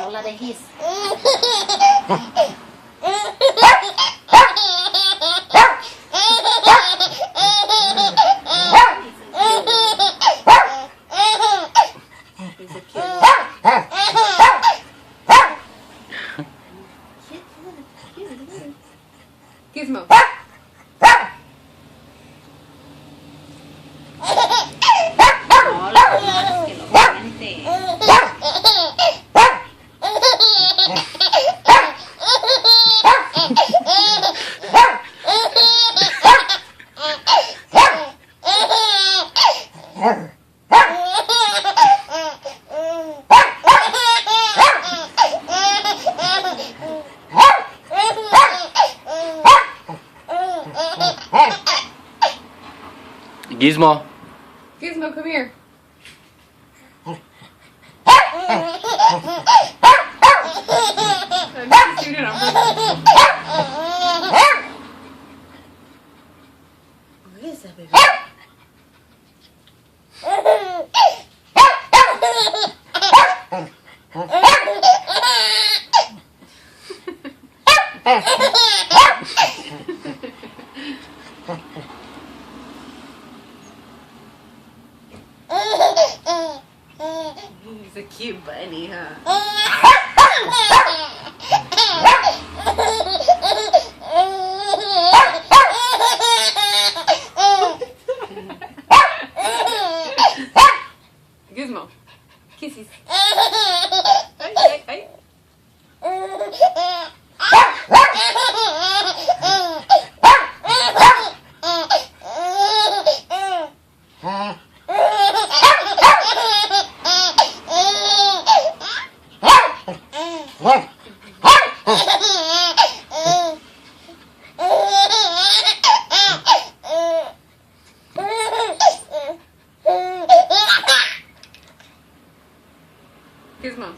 Habla de his. He's a cute one. Gizmo. No, lo normal es que lo cuente. Gizmo. Gizmo, come here. What is that, baby? He's a cute bunny, huh? Gizmo, kisses. Ay, ay, ay. Gizmo.